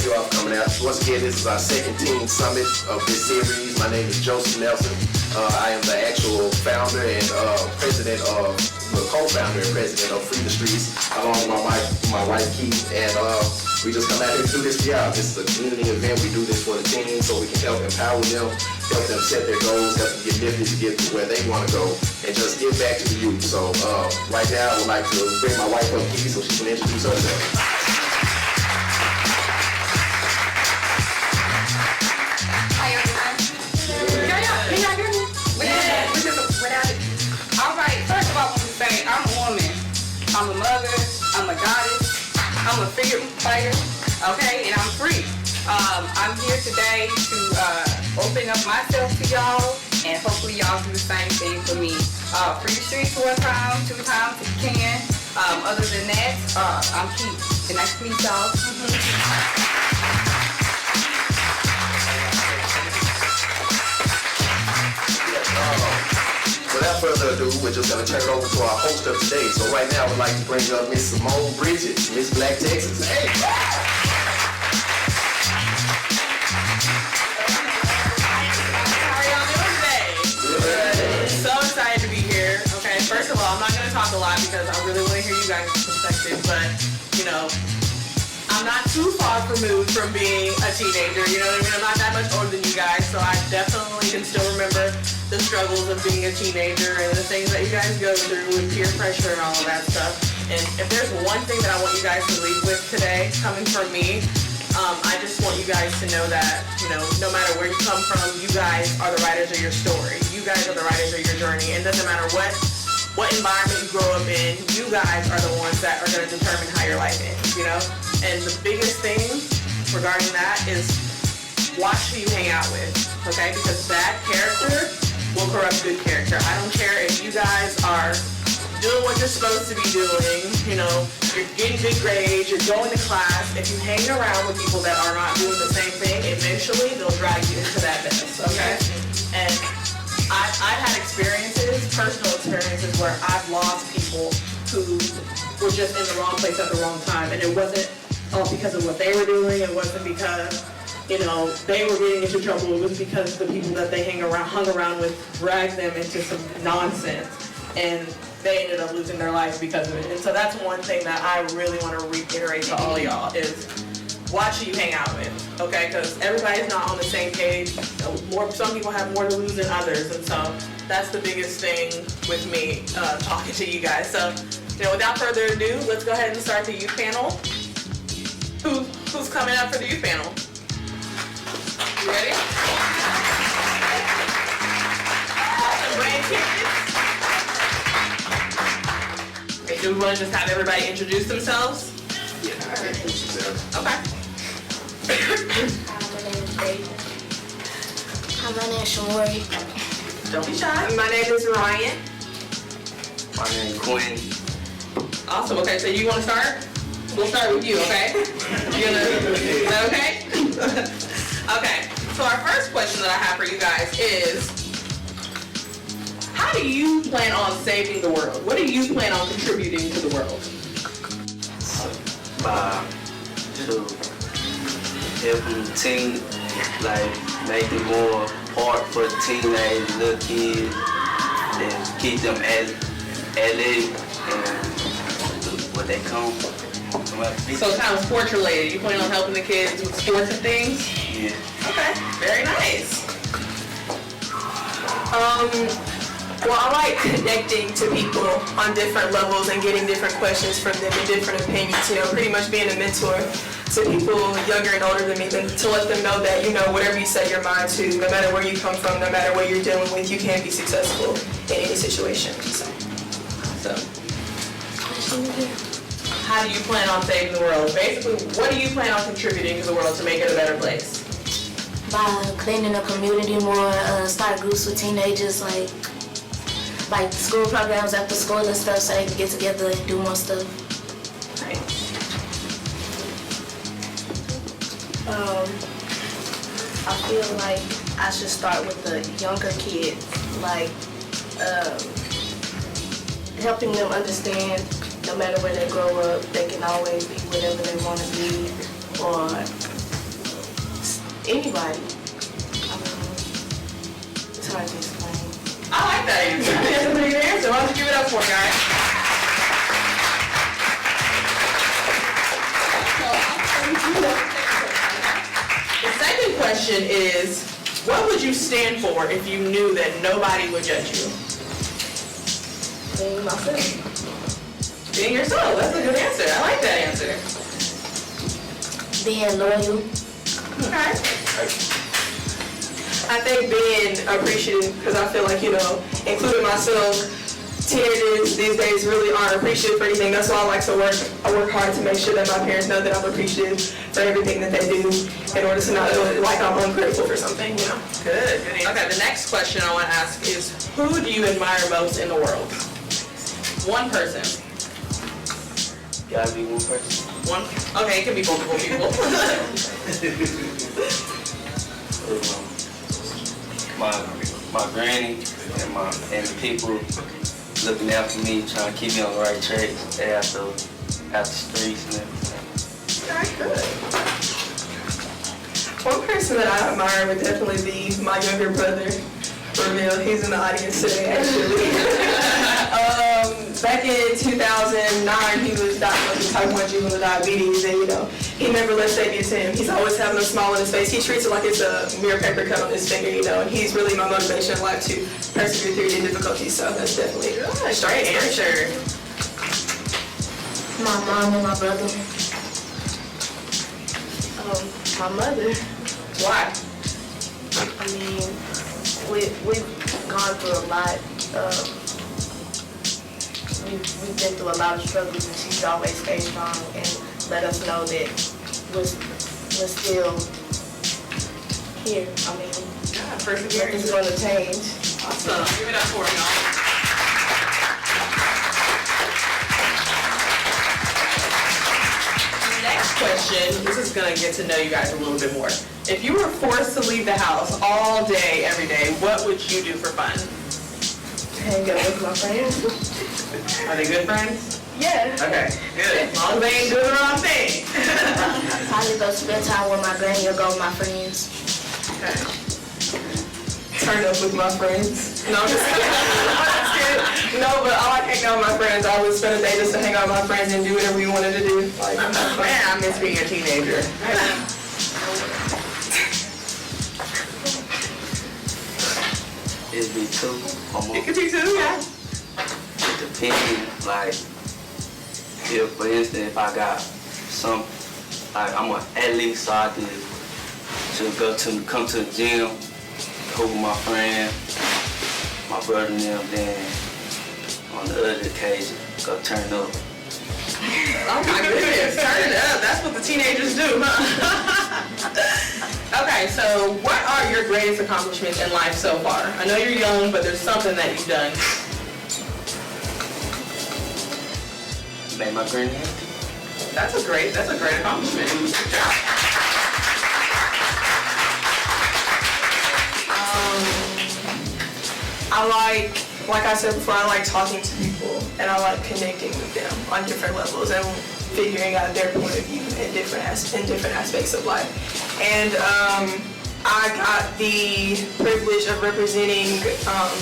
you all for coming out. Once again, this is our second team summit of this series. My name is Joseph Nelson. I am the actual founder and president of, the co-founder and president of Free the Streets, along with my wife Keith. And we just come out here to do this for y'all. This is a community event. We do this for the team so we can help empower them, help them set their goals, help them get lifted to get to where they want to go, and just give back to the youth. So right now, I would like to bring my wife up, Keith, so she can introduce herself. I'm a woman, I'm a mother, I'm a goddess, I'm a figure fighter, okay, and I'm free. I'm here today to open up myself to y'all, and hopefully y'all do the same thing for me. Free the streets 1 time, 2 times if you can. Other than that, I'm Keith, and nice to meet y'all. Without further ado, we're just going to turn it over to our host of today. So right now, I would like to bring up Miss Simone Bridges, Miss Black Texas. Hey! How are y'all doing today? Good. So excited to be here. Okay, first of all, I'm not going to talk a lot because I really want to hear you guys' perspective, but, you know, I'm not too far removed from being a teenager, you know what I mean? I'm not that much older than you guys, so I definitely can still remember the struggles of being a teenager and the things that you guys go through with peer pressure and all of that stuff. And if there's one thing that I want you guys to leave with today, coming from me, I just want you guys to know that, you know, no matter where you come from, you guys are the writers of your story. You guys are the writers of your journey. And it doesn't matter what environment you grow up in, you guys are the ones that are going to determine how your life ends, you know? And the biggest thing regarding that is watch who you hang out with, okay? Because bad character will corrupt good character. I don't care if you guys are doing what you're supposed to be doing, you know, you're getting good grades, you're going to class. If you hang around with people that are not doing the same thing, eventually they'll drag you into that mess, okay? And I've had experiences, personal experiences, where I've lost people who were just in the wrong place at the wrong time. And it wasn't all because of what they were doing, it wasn't because, you know, they were getting into trouble. It was because the people that they hung around with dragged them into some nonsense, and they ended up losing their lives because of it. And so that's one thing that I really want to reiterate to all of y'all is watch who you hang out with, okay? Because everybody's not on the same page. Some people have more to lose than others, and so that's the biggest thing with me talking to you guys. So, you know, without further ado, let's go ahead and start the youth panel. Who's coming up for the youth panel? You ready? Okay, do we want to just have everybody introduce themselves? Yeah, I introduce yourself. Okay. Hi, my name is David. Hi, my name is Simone. Don't be shy. My name is Ryan. My name is Quinn. Awesome. Okay, so you want to start? We'll start with you, okay? Is that okay? Okay. So our first question that I have for you guys is, how do you plan on saving the world? What do you plan on contributing to the world? By to helping the teen, like make it more hard for the teenage little kids and keep them athletic and what they come. So kind of sports related. You plan on helping the kids with sports and things? Yeah. Okay, very nice. Well, I like connecting to people on different levels and getting different questions from them and different opinions, you know, pretty much being a mentor to people younger and older than me, to let them know that, you know, whatever you set your mind to, no matter where you come from, no matter what you're dealing with, you can be successful in any situation. So. How do you plan on saving the world? Basically, what do you plan on contributing to the world to make it a better place? By cleaning the community more, start groups with teenagers, like school programs after school and stuff, so they can get together and do more stuff. Right. I feel like I should start with the younger kids, like helping them understand no matter where they grow up, they can always be whatever they want to be, or Anybody. It's hard to explain. I like that answer. That's a pretty good answer. Why don't you give it up for it, guys? The second question is, what would you stand for if you knew that nobody would judge you? Being myself. Being yourself. That's a good answer. I like that answer. Being loyal. Okay. I think being appreciative, because I feel like, including myself, teenagers these days really aren't appreciative for anything. That's why I like to work. I work hard to make sure that my parents know that I'm appreciative for everything that they do in order to not feel like I'm ungrateful for something, Good. Good answer. Okay, the next question I want to ask is, who do you admire most in the world? One person. Gotta be one person. One. Okay, it can be multiple people. My granny and the people looking out for me, trying to keep me on the right track. They after streets and everything. Very good. One person that I admire would definitely be my younger brother, Reveal. He's in the audience today, actually. Back in 2009, he was diagnosed with type 1 juvenile diabetes, and he never lets that get to him. He's always having a smile on his face. He treats it like it's a mere paper cut on his finger, and he's really my motivation in life to persevere through the difficulties. So that's definitely Good. Straight answer. My mom and my brother. My mother. Why? I mean, we've gone through a lot. We've been through a lot of struggles, and she's always stayed strong and let us know that we're still here. I mean, Perseverance. nothing's going to change. Awesome. Give it up for him, y'all. Next question. This is going to get to know you guys a little bit more. If you were forced to leave the house all day, every day, what would you do for fun? Hang out with my friends. Are they good friends? Yeah. Okay, good. As long as they ain't doing the wrong thing. Probably go spend time with my granny or go with my friends. Okay. turn up with my friends. No, I'm just kidding. I'm just kidding. No, but I like hanging out with my friends. I would spend a day just to hang out with my friends and do whatever we wanted to do. Like, Man, I miss being a teenager. It'd be two or more. It could be two, yeah. Depending, like, if for instance, if I got some, like, I'm an athlete, so I could come to the gym, cook with my friend, my brother and them, then on the other occasion, go turn up. Oh my goodness, turn it up. That's what the teenagers do, huh? Okay, so what are your greatest accomplishments in life so far? I know you're young, but there's something that you've done. Made my granny happy. That's a great accomplishment. Good job. like I said before, I like talking to people and I like connecting with them on different levels and figuring out their point of view in different aspects of life. And I got the privilege of representing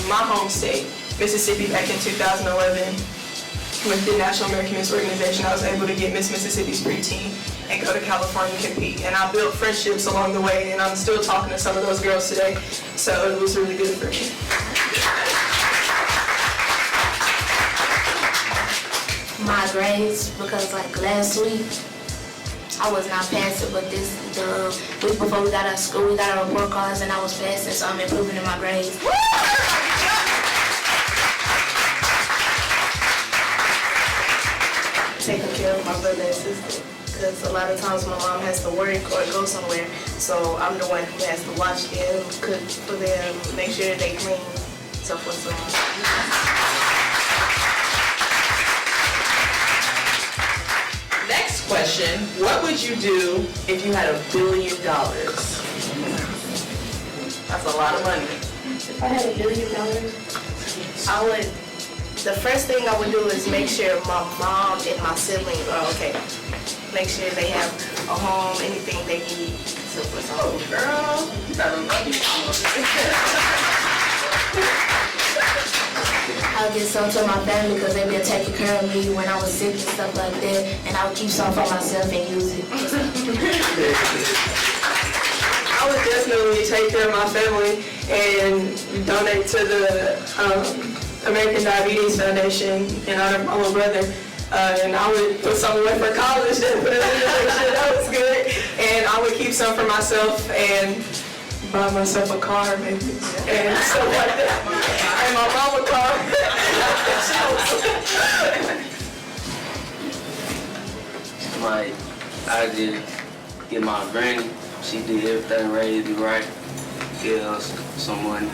my home state, Mississippi, back in 2011 with the National American Miss Organization. I was able to get Miss Mississippi's preteen and go to California and compete. And I built friendships along the way, and I'm still talking to some of those girls today. So it was really good for me. My grades, because like last week, I was not passing, but the week before we got out of school, we got our report cards and I was passing, so I'm improving in my grades. Taking care of my brother and sister, because a lot of times my mom has to work or go somewhere, so I'm the one who has to watch them, cook for them, make sure they clean, so forth and so on. Next question, what would you do if you had $1 billion? That's a lot of money. If I had $1 billion, the first thing I would do is make sure my mom and my siblings are okay. Make sure they have a home, anything they need. So Oh, girl, you got a lucky I'll get some to my family because they've been taking care of me when I was sick and stuff like that. And I would keep some for myself and use it. I would definitely take care of my family and donate to the American Diabetes Foundation in honor of my little brother. And I would put some away for college, definitely, make sure that was good. And I would keep some for myself and buy myself a car, maybe, and stuff like that. And my mama car. I did get my granny. She did everything, raised me right, give us some money,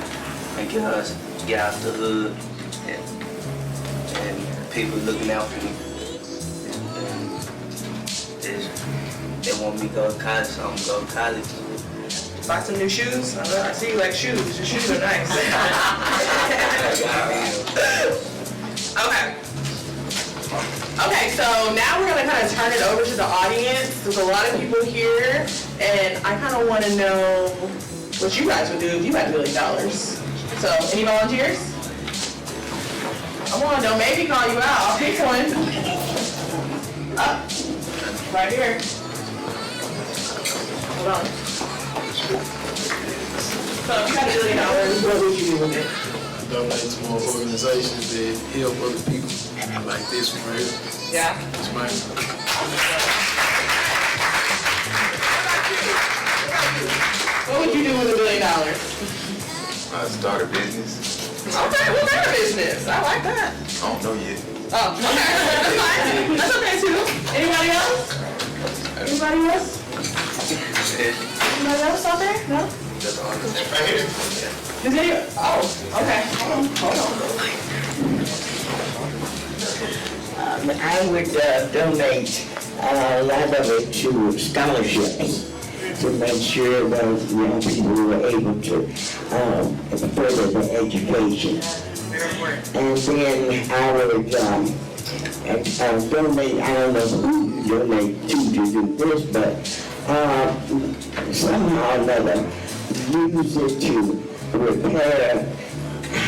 and get us get out the hood, and people looking out for me. And they want me to go to college, so I'm going to go to college. Buy some new shoes. I see you like shoes. Your shoes are nice. Okay. Okay, so now we're gonna kind of turn it over to the audience. There's a lot of people here, and I kind of want to know what you guys would do if you had $1 million. So, any volunteers? Come on, don't make me call you out. I'll pick one. Up. Right here. Hold on. So, if you had $1 million, what would you do with it? Donate to more organizations that help other people, like this one right here. Yeah. It's mine. What would you do with $1 million? I start a business. Okay, what kind of business? I like that. I don't know yet. Oh, okay. That's fine. That's okay too. Anybody else? Anybody else? Anybody else out there? No? That's all. Right here. Is any? Oh, okay. Hold on. I would donate a lot of it to scholarships to make sure those young people were able to further their education. And then I would donate, I don't know who you donate to do this, but somehow or another use it to repair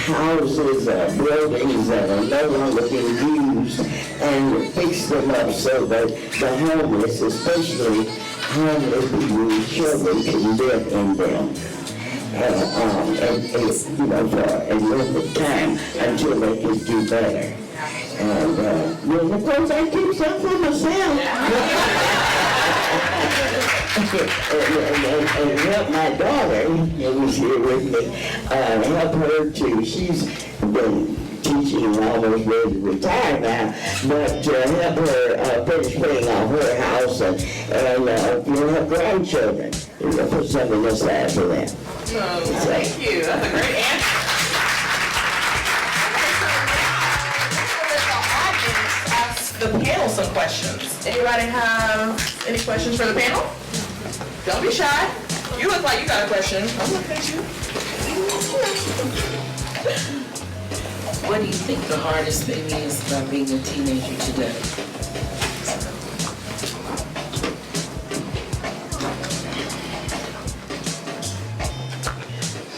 houses or buildings that are no longer being used and fix them up so that the homeless, especially homeless people with children, can live in them. And you know, for a length of time until they can do better. And of course I keep some for myself. and help my daughter, who was here with me, help her too. She's been teaching and almost ready to retire now, but help her finish paying off her house and her grandchildren. Put something aside for them. Oh, thank you. That's a great answer. The panel some questions. Anybody have any questions for the panel? Don't be shy. You look like you got a question. I'm looking at you. What do you think the hardest thing is about being a teenager today?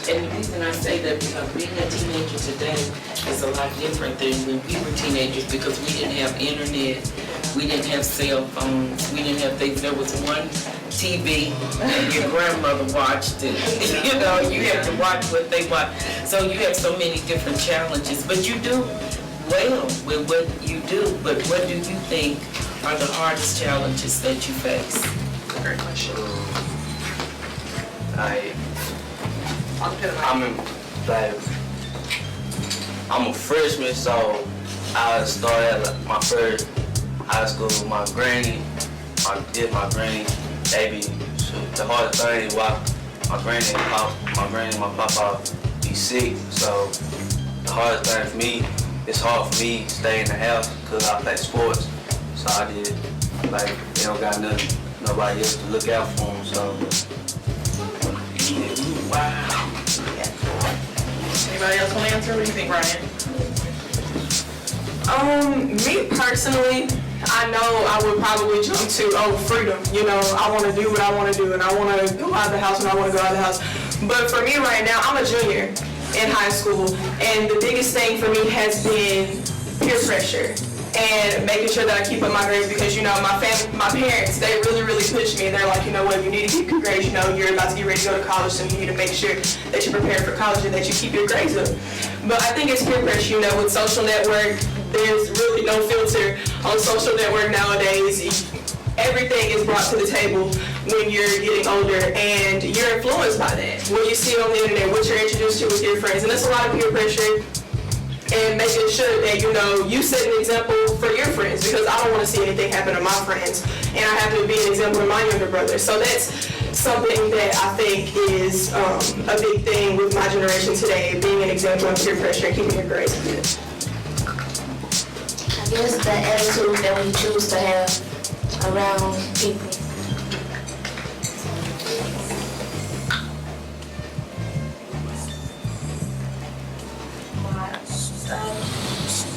And the reason I say that because being a teenager today is a lot different than when we were teenagers because we didn't have internet, we didn't have cell phones, we didn't have things. There was one TV and your grandmother watched it. You know, you have to watch what they watch. So you have so many different challenges, but you do well with what you do. But what do you think are the hardest challenges that you face? Great question. I'm a freshman, so I started at my first high school with my granny. I did my granny. The hardest thing is why my granny and my papa be sick. So the hardest thing for me, it's hard for me to stay in the house because I play sports. So I did, they don't got nobody else to look out for them. So Wow. Anybody else want to answer? What do you think, Ryan? Me personally, I know I would probably jump to, freedom. You know, I want to do what I want to do, and I want to go out of the house when I want to go out of the house. But for me right now, I'm a junior in high school, and the biggest thing for me has been peer pressure and making sure that I keep up my grades because, you know, my parents, they really, really push me. They're like, you know what, you need to keep your grades. You know, you're about to get ready to go to college, so you need to make sure that you're prepared for college and that you keep your grades up. But I think it's peer pressure, you know, with social network, there's really no filter on social network nowadays. Everything is brought to the table when you're getting older, and you're influenced by that. What you see on the internet, what you're introduced to with your friends, and that's a lot of peer pressure. And making sure that, you know, you set an example for your friends, because I don't want to see anything happen to my friends, and I have to be an example to my younger brother. So that's something that I think is a big thing with my generation today, being an example of peer pressure and keeping your grades good. I guess the attitude that we choose to have around people.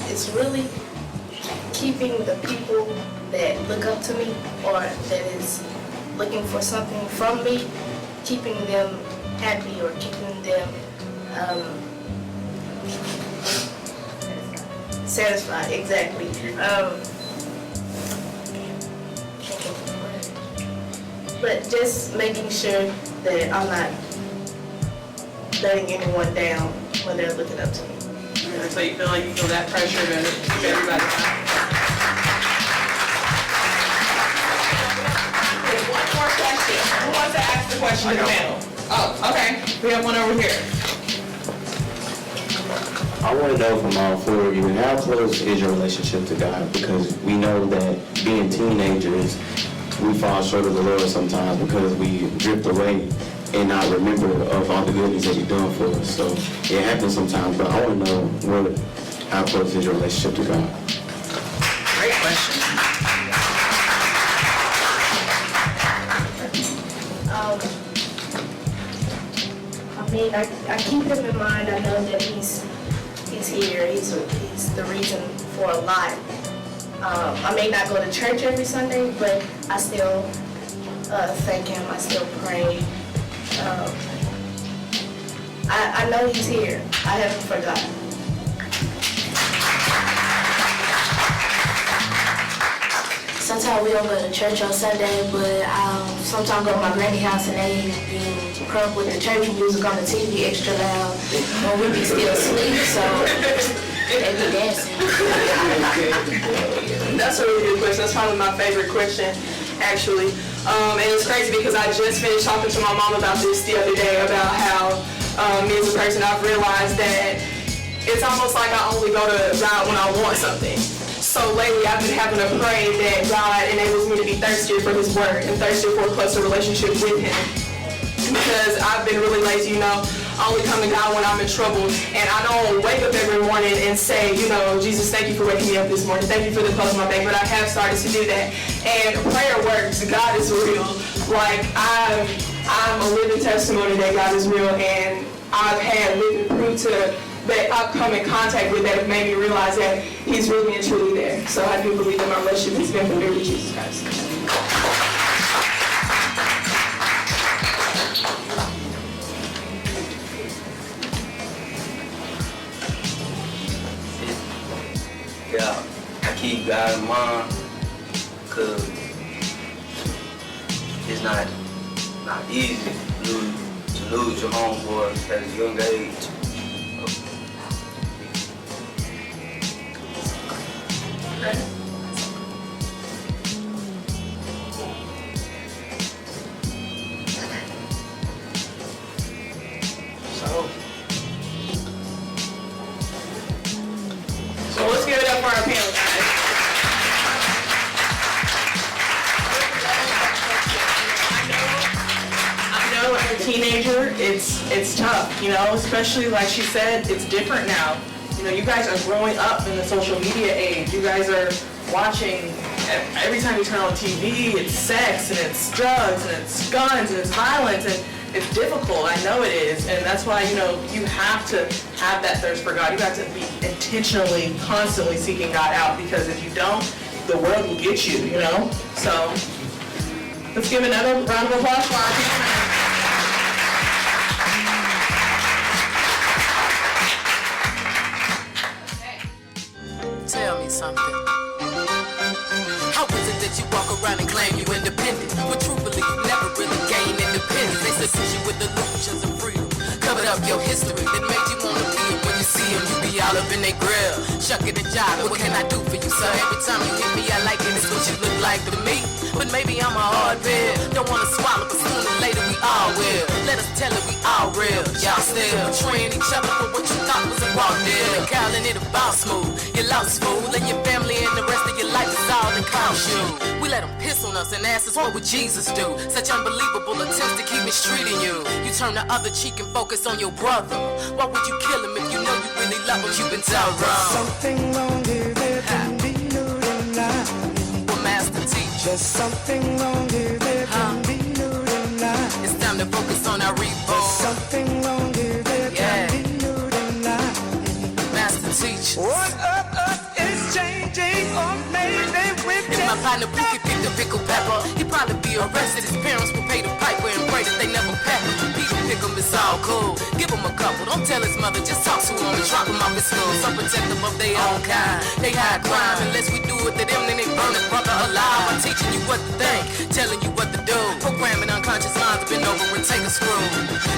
It's really keeping the people that look up to me or that is looking for something from me, keeping them happy or keeping them satisfied, exactly. But just making sure that I'm not letting anyone down when they're looking up to me. So you feel like you feel that pressure to keep everybody down? One more question. Who wants to ask the question to the panel? Oh, okay. We have one over here. I want to know from all four of you, how close is your relationship to God? Because we know that being teenagers, we fall short of the Lord sometimes because we drift away and not remember of all the goodness that He's done for us. So it happens sometimes, but I want to know how close is your relationship to God? Great question. I keep him in mind. I know that he's here. He's the reason for a lot. I may not go to church every Sunday, but I still thank him. I still pray. I know he's here. I haven't forgotten. Sometimes we don't go to church on Sunday, but sometimes go to my granny's house and they be crunk with the church music on the TV extra loud when we be still asleep, so they be dancing. That's a really good question. That's probably my favorite question, actually. And it's crazy because I just finished talking to my mom about this the other day, about how me as a person, I've realized that it's almost like I only go to God when I want something. So lately I've been having to pray that God enables me to be thirstier for His Word and thirstier for a closer relationship with Him. Because I've been really lazy, you know, I only come to God when I'm in trouble, and I don't wake up every morning and say, you know, Jesus, thank you for waking me up this morning. Thank you for the clothes on my back. But I have started to do that. And prayer works. God is real. Like, I'm a living testimony that God is real, and I've had living proof that I've come in contact with that have made me realize that He's really and truly there. So I do believe that my relationship has been better with Jesus Christ. Yeah, I keep God in mind because it's not easy to lose your homeboy at a young age. So let's give it up for our panel, guys. I know as a teenager, it's tough, you know, especially like she said, it's different now. You know, you guys are growing up in the social media age. You guys are watching, every time you turn on TV, it's sex and it's drugs and it's guns and it's violence, and it's difficult. I know it is, and that's why, you know, you have to have that thirst for God. You have to be intentionally, constantly seeking God out, because if you don't, the world will get you, you know? So let's give another round of applause for our team. Tell me something. How is it that you walk around and claim you independent, but truthfully you never really gain independence? They seduce you with illusions of freedom, covered up your history that made you wanna be it. When you see them, you be all up in their grill, shucking and jiving. What can I do for you, sir? Every time you hit me, I like it. It's what you look like to me. But maybe I'm a hard pill. Don't wanna swallow, but sooner or later we all will. Let us tell it, we all real. Y'all still betraying each other for what you thought was a raw deal. And calling it a boss move. You lost fool, and your family and the rest of your life is all that costs you. We let them piss on us and ask us what would Jesus do. Such unbelievable attempts to keep mistreating you. You turn the other cheek and focus on your brother. Why would you kill him if you know you really love him? You've been told wrong. Something wrong here, there can be no denying. Master teach. There's something wrong here, there can be no denying. It's time to focus on our reborn. There's something wrong here, there can be no denying. Master teach. What up is changing, or maybe we're If my partner Pookie picked a pickle pepper, he'd probably be arrested. His parents would pay the piper and pray that they never pepper. Peter pick him, it's all cool. Give him a couple, don't tell his mother, just talk to him and drop him off at school. Some protective of their own kind. They hide crime, unless we do it to them, then they burn his brother alive. I'm teaching you what to think, telling you what to do. Programming unconscious minds, been over and take a screw.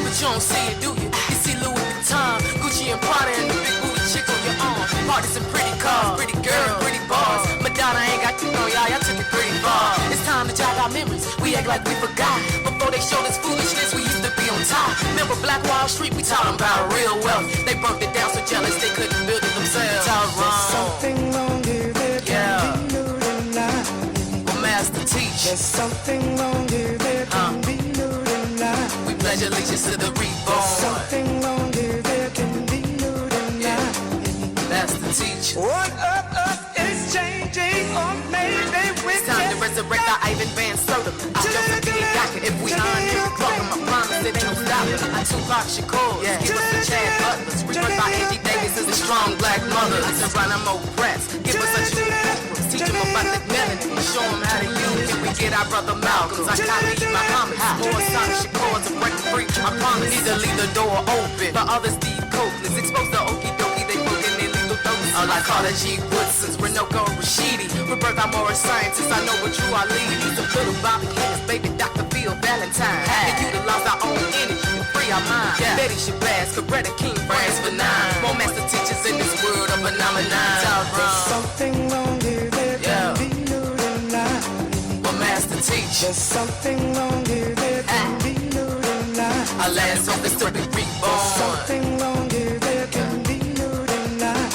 But you don't see it, do you? You see Louis Vuitton, Gucci and Prada, and the big booty chick on your arm. Parties and pretty cars, pretty girls, pretty bars. Madonna ain't got you know, y'all took it pretty far. It's time to jog our memories, we act like we forgot. Before they showed us foolishness, we used to be on top. Remember Black Wall Street, we taught them about real wealth. They burnt it down so jealous they couldn't build it themselves. There's something wrong here, there can be no denying. Well, Master teach. There's something wrong here, there can be no denying. We pledge allegiance to the reborn. There's something wrong here, there can be no denying. Master teach. What up is changing, or maybe we're It's time to resurrect our Ivan Van Sertima. I just a big docket. If we earn it, welcome. I promise it ain't no stopping. I Tupac Shakur, give us the Chad Butlers. Referred by Angie Davis as a strong black mother. To run them oppressed, give us a true Oprahs. Teach them about the melanin and show them how to use it. We get our brother Malcolm. I copy my comments. More Sonic Shakur to break free. I promise either leave the door open. For others, Steve Copeland's exposed to okie dokie. They broken their legal doses. I call it G. Woodson's, Renoko Rashidi. Rebirth, I'm more a scientist. I know what you are leading. He's a little Bobby Henness, baby Dr. Phil Valentine. And utilize our own energy to free our mind. Betty Shabazz, Coretta King, France for 9. More master teachers in this world of phenomenon. There's something wrong here, there can be no denying. Well, master teach. There's something wrong here, there can be no denying. Our last hope is to be reborn. There's something wrong here, there can be no denying.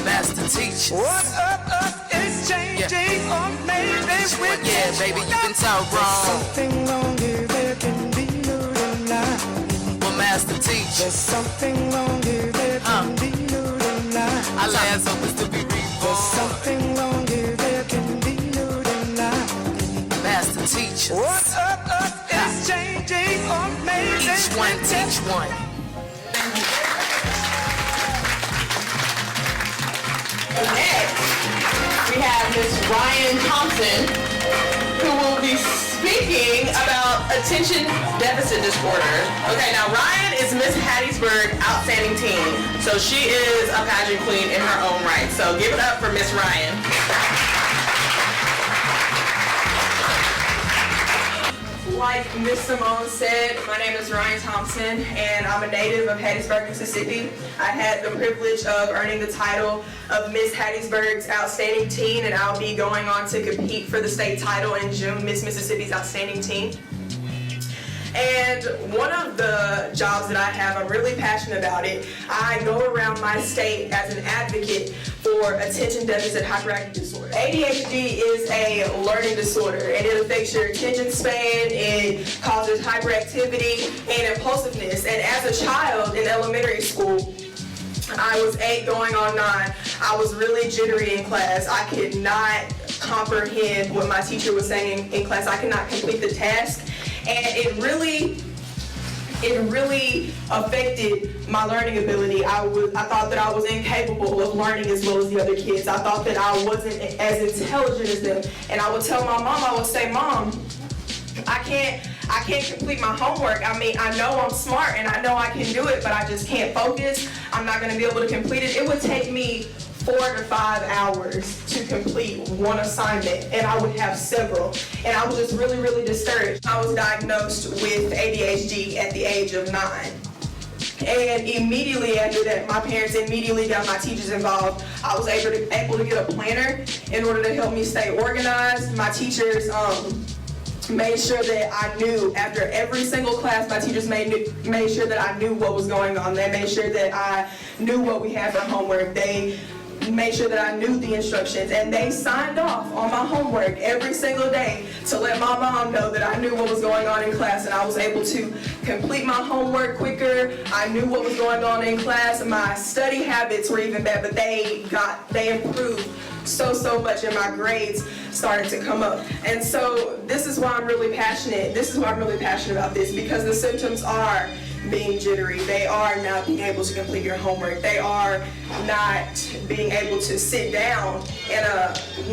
Master teach. What up is changing, or maybe we're baby, you've been told wrong. Something wrong here, there can be no denying. Well, master teach. There's something wrong here, there can be no denying. Our last hope is to be reborn. There's something wrong here, there can be no denying. Master teach. What up is changing, or maybe each one teach one. Next, we have Ms. Ryan Thompson, who will be speaking about attention deficit disorder. Okay, now Ryan is Miss Hattiesburg Outstanding Teen, so she is a pageant queen in her own right. So give it up for Miss Ryan. Like Miss Simone said, my name is Ryan Thompson, and I'm a native of Hattiesburg, Mississippi. I had the privilege of earning the title of Miss Hattiesburg's Outstanding Teen, and I'll be going on to compete for the state title in June, Miss Mississippi's Outstanding Teen. And one of the jobs that I have, I'm really passionate about it. I go around my state as an advocate for attention deficit hyperactive disorder. ADHD is a learning disorder, and it affects your attention span, it causes hyperactivity and impulsiveness. And as a child in elementary school, I was 8 going on 9. I was really jittery in class. I could not comprehend what my teacher was saying in class. I could not complete the task. And it really it really affected my learning ability. I thought that I was incapable of learning as well as the other kids. I thought that I wasn't as intelligent as them. And I would tell my mom, I would say, Mom, I can't complete my homework. I mean, I know I'm smart and I know I can do it, but I just can't focus. I'm not gonna be able to complete it. It would take me 4 to 5 hours to complete one assignment, and I would have several. And I was just really, really discouraged. I was diagnosed with ADHD at the age of 9. And immediately after that, my parents immediately got my teachers involved. I was able to get a planner in order to help me stay organized. My teachers made sure that I knew, after every single class, my teachers made sure that I knew what was going on. They made sure that I knew what we had for homework. They made sure that I knew the instructions, and they signed off on my homework every single day to let my mom know that I knew what was going on in class, and I was able to complete my homework quicker. I knew what was going on in class. My study habits were even bad, but they improved so much, and my grades started to come up. And so this is why I'm really passionate. This is why I'm really passionate about this, because the symptoms are being jittery. They are not being able to complete your homework. They are not being able to sit down in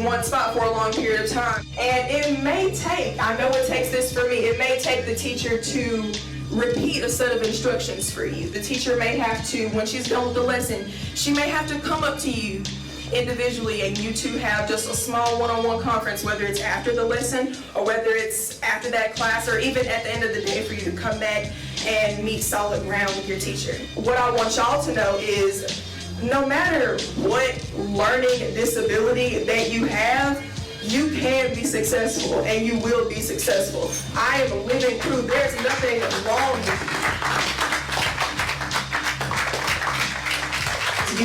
one spot for a long period of time. And it may take, I know it takes this for me, it may take the teacher to repeat a set of instructions for you. The teacher may have to, when she's done with the lesson, she may have to come up to you individually and you two have just a small one-on-one conference, whether it's after the lesson or whether it's after that class or even at the end of the day for you to come back and meet solid ground with your teacher. What I want y'all to know is no matter what learning disability that you have, you can be successful and you will be successful. I am a living proof. There's nothing wrong with you.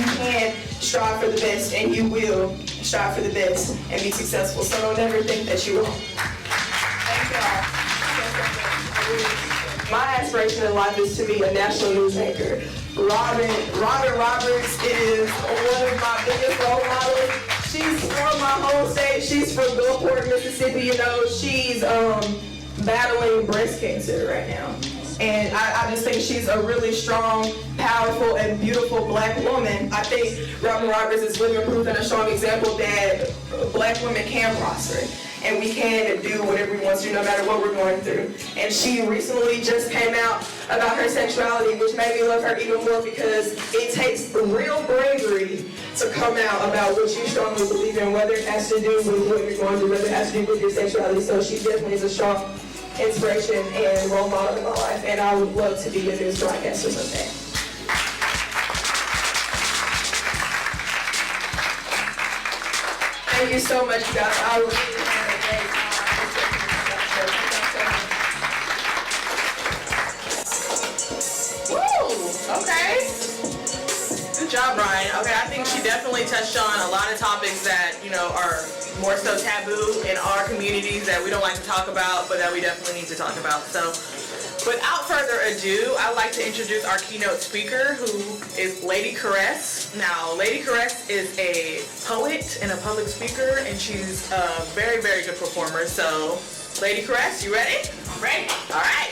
You can strive for the best, and you will strive for the best and be successful. So don't ever think that you won't. Thank y'all. My aspiration in life is to be a national news anchor. Robin Roberts is one of my biggest role models. She's from my home state. She's from Gulfport, Mississippi. You know, she's battling breast cancer right now. And I just think she's a really strong, powerful, and beautiful black woman. I think Robin Roberts is living proof and a strong example that black women can prosper. And we can do whatever we want to, no matter what we're going through. And she recently just came out about her sexuality, which made me love her even more because it takes real bravery to come out about what you strongly believe in, whether it has to do with what you're going through, whether it has to do with your sexuality. So she definitely is a strong inspiration and role model in my life, and I would love to be a news broadcaster someday. Thank you so much, you guys. I really had a great time. Woo! Okay. Good job, Brian. Okay, I think she definitely touched on a lot of topics that, you know, are more so taboo in our communities that we don't like to talk about, but that we definitely need to talk about. So, without further ado, I'd like to introduce our keynote speaker, who is Lady Caress. Now, Lady Caress is a poet and a public speaker, and she's a very, very good performer. So, Lady Caress, you ready? I'm ready. All right.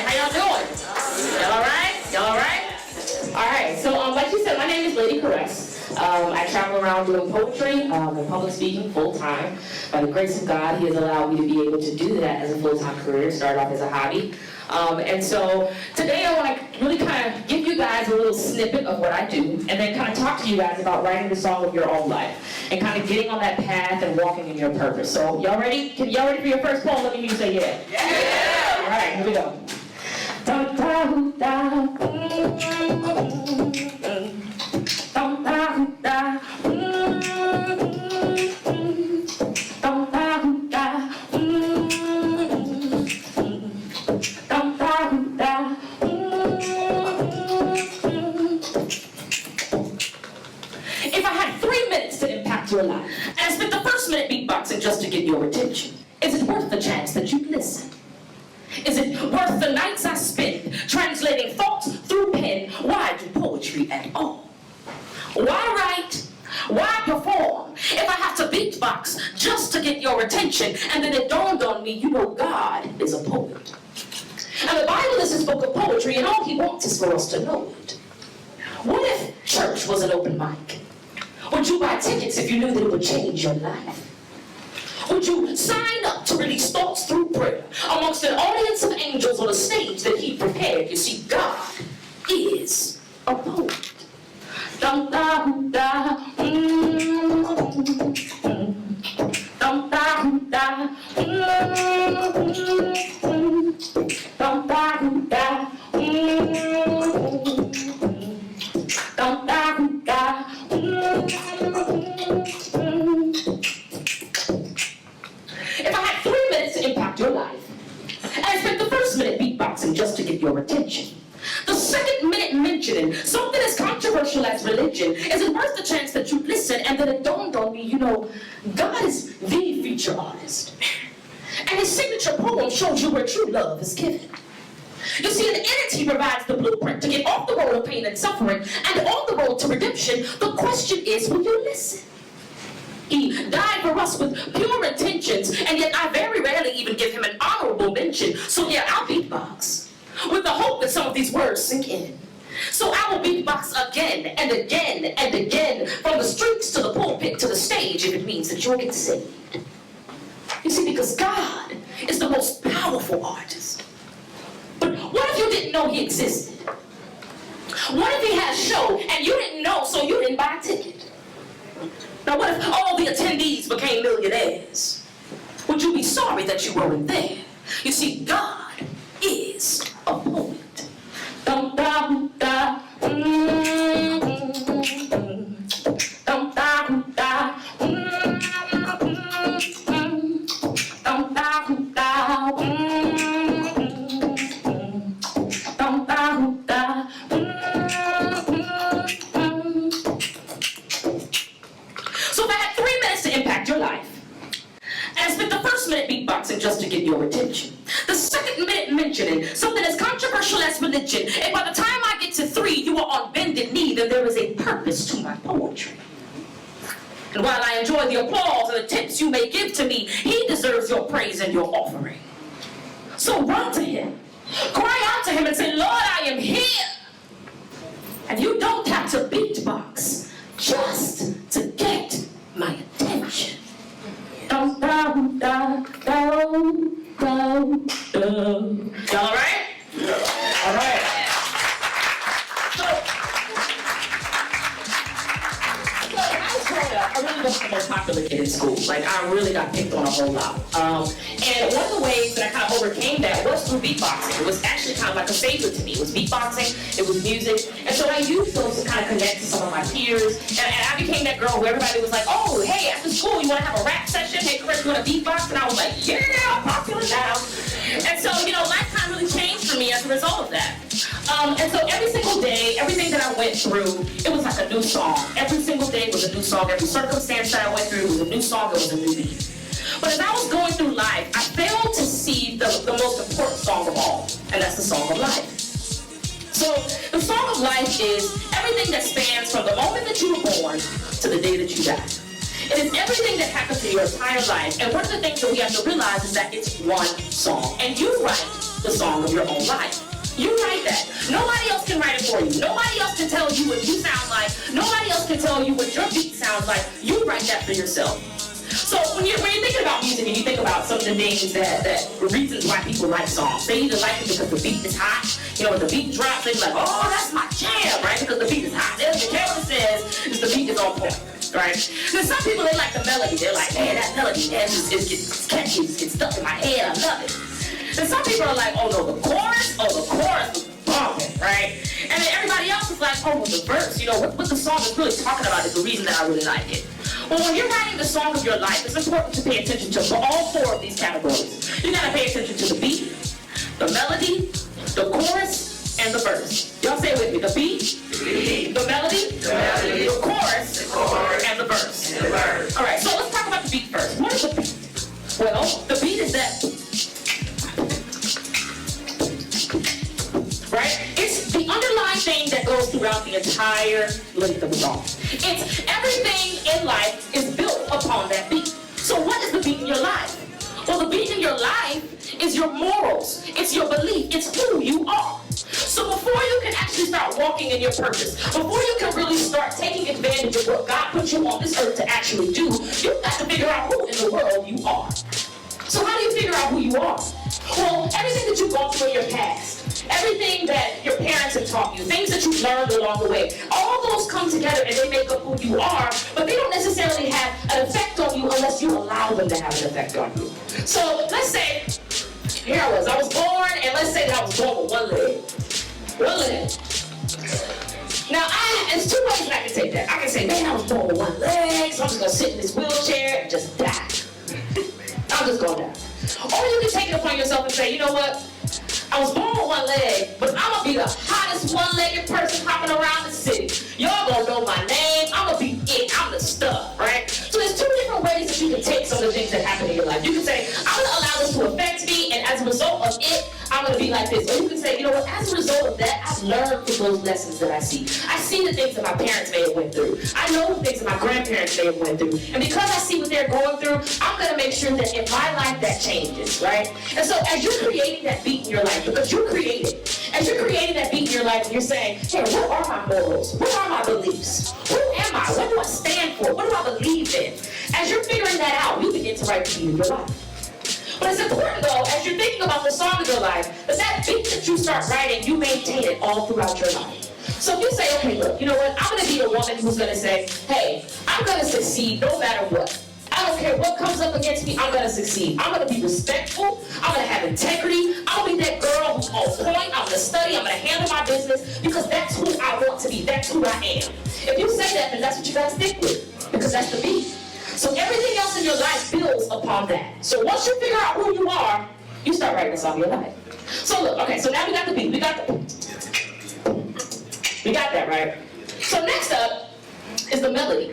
How y'all doing? Y'all all right? Y'all all right? All right. So, like you said, my name is Lady Caress. I travel around doing poetry and public speaking full time. By the grace of God, He has allowed me to be able to do that as a full-time career. Started off as a hobby. And so today I want to really kind of give you guys a little snippet of what I do, and then kind of talk to you guys about writing the song of your own life and kind of getting on that path and walking in your purpose. So y'all ready? Y'all ready for your first poem? Let me hear you say yeah. Yeah. All right, here we go. If I had 3 minutes to impact your life, and I spent the first minute beatboxing just to get your attention, is it worth the chance that you'd listen? Is it worth the nights I spend translating thoughts through pen? Why do poetry at all? Why write Why perform if I have to beatbox just to get your attention? And then it dawned on me, you know, God is a poet. And the Bible is his book of poetry, and all he wants is for us to know it. What if church was an open mic? Would you buy tickets if you knew that it would change your life? Would you sign up to release thoughts through prayer amongst an audience of angels on a stage that he prepared? You see, God is a poet. Dum da da, dum da da, dum da da, dum da da. If I had 3 minutes to impact your life, and I spent the first minute beatboxing just to get your attention, the second minute mentioning something as controversial as religion isn't worth the chance that you listen, and then it dawned on me, you know, God is the feature artist. And his signature poem shows you where true love is given. You see, an entity provides the blueprint to get off the road of pain and suffering and on the road to redemption. The question is, will you listen? He died for us with pure intentions, and yet I very rarely even give him an honorable mention. So yeah, I'll beatbox with the hope that some of these words sink in. So I will beatbox again and again and again, from the streets to the pulpit to the stage, if it means that you'll get saved. You see, because God is the most powerful artist. But what if you didn't know he existed? What if he had a show and you didn't know, so you didn't buy a ticket? Now what if all the attendees became millionaires? Would you be sorry that you weren't there? You see, God is a poet. Dum da da, dum da da, dum da da, dum da da. So if I had 3 minutes to impact your life, and I spent the first minute beatboxing just to get your attention, the second minute mentioning something as controversial as religion, and by the time I get to 3, you are on bended knee, then there is a purpose to my poetry. And while I enjoy the applause and the tips you may give to me, he deserves your praise and your offering. So run to him, cry out to him and say, Lord, I am here. And you don't have to beatbox just to get my attention. Dum dum dum dum dum dum. Y'all all right? Yeah. All right. So when I was growing up, I really wasn't the most popular kid in school. Like, I really got picked on a whole lot. And one of the ways that I kind of overcame that was through beatboxing. It was actually kind of like a savior to me. It was beatboxing, it was music. And so I used those to kind of connect to some of my peers. And I became that girl where everybody was like, oh, hey, after school, you want to have a rap session? Hey, Chris, you want to beatbox? And I was like, yeah, I'm popular now. And so, you know, life kind of really changed for me as a result of that. And so every single day, everything that I went through, it was like a new song. Every single day was a new song. Every circumstance that I went through was a new song. It was a new beat. But as I was going through life, I failed to see the most important song of all, and that's the song of life. So the song of life is everything that spans from the moment that you were born to the day that you die. It is everything that happens in your entire life. And one of the things that we have to realize is that it's one song. And you write the song of your own life. You write that. Nobody else can write it for you. Nobody else can tell you what you sound like. Nobody else can tell you what your beat sounds like. You write that for yourself. So when you're thinking about music and you think about some of the things that reasons why people like songs, they either like it because the beat is hot. You know, when the beat drops, they're like, oh, that's my jam, right? Because the beat is hot. They don't care what it says, because the beat is on point, right? Then some people, they like the melody. They're like, man, that melody, man, it's catchy, it's stuck in my head, I love it. Then some people are like, oh no, the chorus was bumping, right? And then everybody else is like, oh, well, the verse, you know, what the song is really talking about is the reason that I really like it. Well, when you're writing the song of your life, it's important to pay attention to all 4 of these categories. You gotta pay attention to the beat, the melody, the chorus, and the verse. Y'all say it with me. The beat, the melody, the chorus, and the verse. All right, so let's talk about the beat first. What is the beat? Well, the beat is that, right? It's the underlying thing that goes through throughout the entire length of the song. It's everything in life is built upon that beat. So what is the beat in your life? Well, the beat in your life is your morals. It's your belief. It's who you are. So before you can actually start walking in your purpose, before you can really start taking advantage of what God put you on this earth to actually do, you've got to figure out who in the world you are. So how do you figure out who you are? Well, everything that you've gone through in your past, everything that your parents have taught you, things that you've learned along the way, all those come together and they make up who you are, but they don't necessarily have an effect on you unless you allow them to have an effect on you. So let's say, here I was born, and let's say that I was born with one leg. One leg. Now, there's two ways that I can take that. I can say, man, I was born with one leg, so I'm just gonna sit in this wheelchair and just die. I'm just gonna die. Or you can take it upon yourself and say, you know what? I was born with one leg, but I'm gonna be the hottest one-legged person hopping around the city. Y'all gonna know my name. I'm gonna be it. I'm the stuff, right? So there's two different ways that you can take some of the things that happen in your life. You can say, I'm gonna allow this to affect me, and as a result of it, I'm gonna be like this. Or you can say, you know what, as a result of that, I've learned from those lessons that I see. I see the things that my parents may have went through. I know the things that my grandparents may have went through. And because I see what they're going through, I'm gonna make sure that in my life that changes, right? And so as you're creating that beat in your life, because you create it, as you're creating that beat in your life, and you're saying, hey, what are my morals? What are my beliefs? Who am I? What do I stand for? What do I believe in? As you're figuring that out, you begin to write the beat of your life. But it's important though, as you're thinking about the song of your life, that beat that you start writing, you maintain it all throughout your life. So if you say, okay, look, you know what, I'm gonna be the woman who's gonna say, hey, I'm gonna succeed no matter what. I don't care what comes up against me, I'm gonna succeed. I'm gonna be respectful, I'm gonna have integrity, I'm gonna be that girl who's on point, I'm gonna study, I'm gonna handle my business, because that's who I want to be, that's who I am. If you say that, then that's what you gotta stick with, because that's the beat. So everything else in your life builds upon that. So once you figure out who you are, you start writing a song of your life. So look, okay, so now we got the beat, we got that, right? So next up is the melody.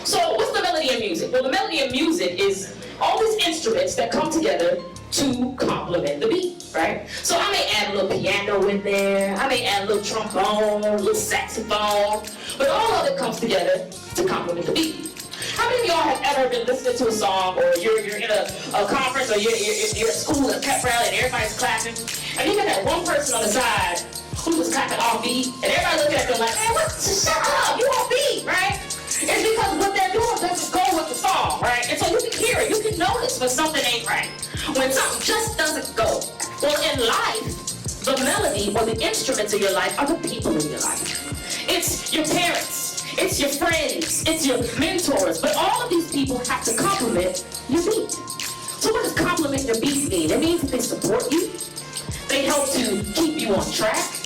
So what's the melody in music? Well, the melody in music is all these instruments that come together to complement the beat, right? So I may add a little piano in there, I may add a little trombone, a little saxophone, but all of it comes together to complement the beat. How many of y'all have ever been listening to a song, or you're in a conference, or you're at school at a pep rally and everybody's clapping, and you got that one person on the side who was clapping off beat, and everybody looking at them like, man, shut up, you off beat, right? It's because what they're doing doesn't go with the song, right? And so you can hear it, you can notice when something ain't right, when something just doesn't go. Well, in life, the melody or the instruments of your life are the people in your life. It's your parents, it's your friends, it's your mentors, but all of these people have to complement your beat. So what does complement your beat mean? It means that they support you, they help to keep you on track,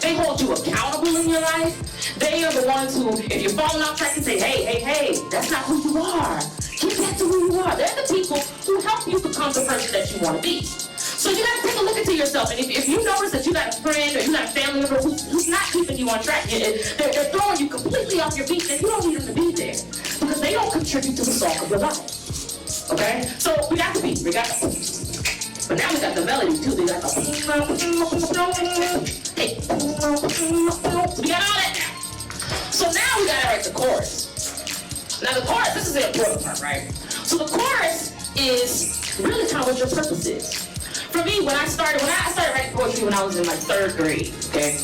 they hold you accountable in your life. They are the ones who, if you're falling off track, and say, hey, that's not who you are. Get back to who you are. They're the people who help you become the person that you want to be. So you got to take a look into yourself. And if you notice that you got a friend or you got a family member who's not keeping you on track, they're throwing you completely off your beat, then you don't need them to be there. Because they don't contribute to the song of your life. Okay? So we got the beat. We got the beat. But now we got the melody too. We got the hey. So we got all that now. So now we gotta write the chorus. Now the chorus, this is the important part, right? So the chorus is really kind of what your purpose is. For me, when I started writing poetry when I was in like 3rd grade, okay?